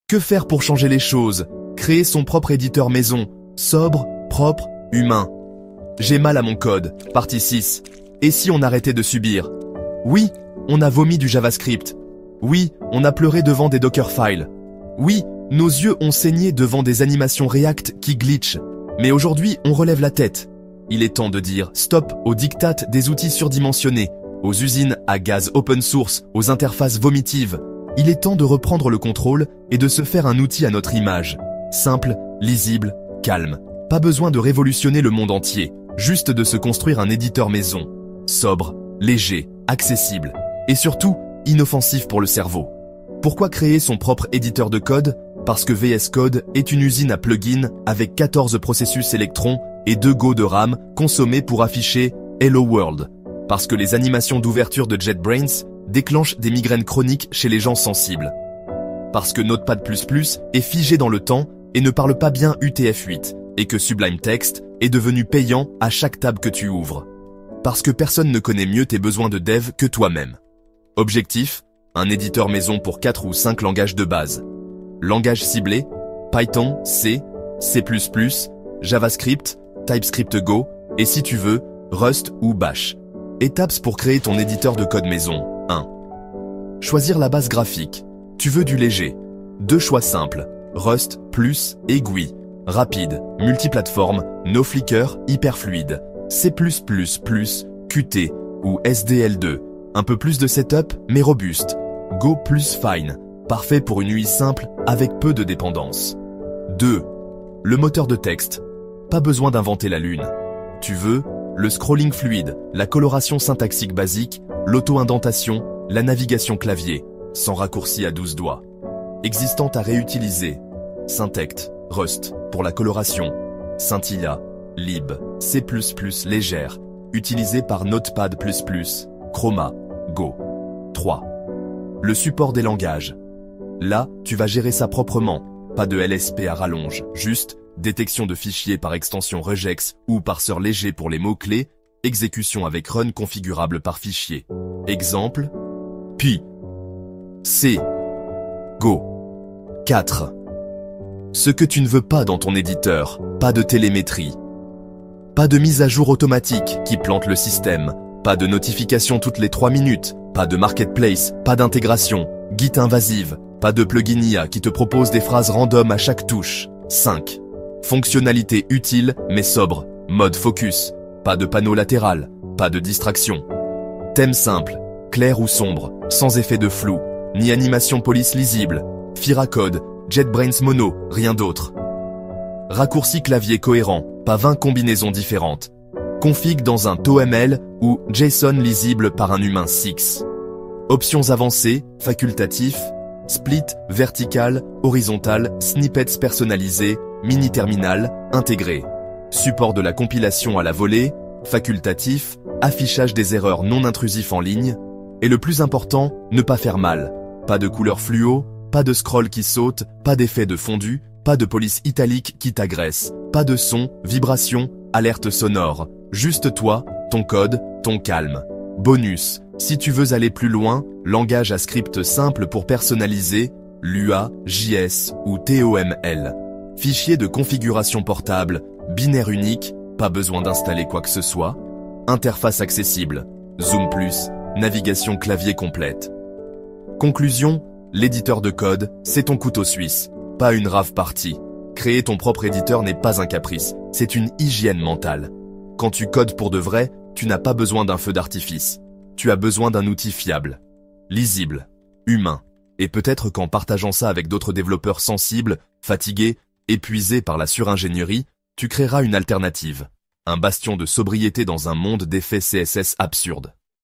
Que faire pour changer les choses? Créer son propre éditeur maison, sobre, propre, humain. J'ai mal à mon code, partie 6. Et si on arrêtait de subir? Oui, on a vomi du JavaScript. Oui, on a pleuré devant des Dockerfiles. Oui, nos yeux ont saigné devant des animations React qui glitchent. Mais aujourd'hui, on relève la tête. Il est temps de dire stop aux diktats des outils surdimensionnés, aux usines à gaz open source, aux interfaces vomitives. Il est temps de reprendre le contrôle et de se faire un outil à notre image. Simple, lisible, calme. Pas besoin de révolutionner le monde entier, juste de se construire un éditeur maison. Sobre, léger, accessible et surtout inoffensif pour le cerveau. Pourquoi créer son propre éditeur de code? Parce que VS Code est une usine à plugins avec 14 processus Electron et 2 Go de RAM consommés pour afficher Hello World. Parce que les animations d'ouverture de JetBrains déclenchent des migraines chroniques chez les gens sensibles. Parce que Notepad++ est figé dans le temps et ne parle pas bien UTF-8 et que Sublime Text est devenu payant à chaque tab que tu ouvres. Parce que personne ne connaît mieux tes besoins de dev que toi-même. Objectif, un éditeur maison pour 4 ou 5 langages de base. Langage ciblé, Python, C, C++, JavaScript, TypeScript Go, et si tu veux, Rust ou Bash. Étapes pour créer ton éditeur de code maison. 1. Choisir la base graphique. Tu veux du léger. 2 choix simples. Rust, plus et GUI. Rapide, multiplateforme, no flicker, hyper fluide. C++, Qt ou SDL2. Un peu plus de setup, mais robuste. Go plus fine. Parfait pour une UI simple avec peu de dépendance. 2. Le moteur de texte. Pas besoin d'inventer la lune. Tu veux le scrolling fluide, la coloration syntaxique basique, l'auto-indentation, la navigation clavier, sans raccourci à 12 doigts. Existante à réutiliser. Syntect, Rust, pour la coloration. Scintilla, lib, C++ légère, utilisé par Notepad++, Chroma, Go. 3. Le support des langages. Là, tu vas gérer ça proprement, pas de LSP à rallonge, juste détection de fichiers par extension regex ou parseur léger pour les mots-clés, exécution avec run configurable par fichier. Exemple, Py, C, Go. 4. Ce que tu ne veux pas dans ton éditeur, pas de télémétrie. Pas de mise à jour automatique qui plante le système, pas de notification toutes les 3 minutes, pas de marketplace, pas d'intégration, Git invasive, pas de plugin IA qui te propose des phrases random à chaque touche. 5. Fonctionnalité utile mais sobre, mode focus, pas de panneau latéral, pas de distraction. Thème simple, clair ou sombre, sans effet de flou, ni animation police lisible, Fira Code, JetBrains Mono, rien d'autre. Raccourci clavier cohérent, pas 20 combinaisons différentes. Config dans un TOML ou JSON lisible par un humain 6. Options avancées, facultatif, split, vertical, horizontal, snippets personnalisés, mini-terminal, intégré. Support de la compilation à la volée, facultatif, affichage des erreurs non intrusifs en ligne, et le plus important, ne pas faire mal. Pas de couleur fluo, pas de scroll qui saute, pas d'effet de fondu, pas de police italique qui t'agresse, pas de son, vibration, alerte sonore. Juste toi, ton code, ton calme. Bonus, si tu veux aller plus loin, langage à script simple pour personnaliser, Lua, JS ou TOML. Fichier de configuration portable, binaire unique, pas besoin d'installer quoi que ce soit. Interface accessible, Zoom+, navigation clavier complète. Conclusion, l'éditeur de code, c'est ton couteau suisse, pas une rave party. Créer ton propre éditeur n'est pas un caprice, c'est une hygiène mentale. Quand tu codes pour de vrai, tu n'as pas besoin d'un feu d'artifice. Tu as besoin d'un outil fiable, lisible, humain. Et peut-être qu'en partageant ça avec d'autres développeurs sensibles, fatigués, épuisés par la suringénierie, tu créeras une alternative. Un bastion de sobriété dans un monde d'effets CSS absurdes.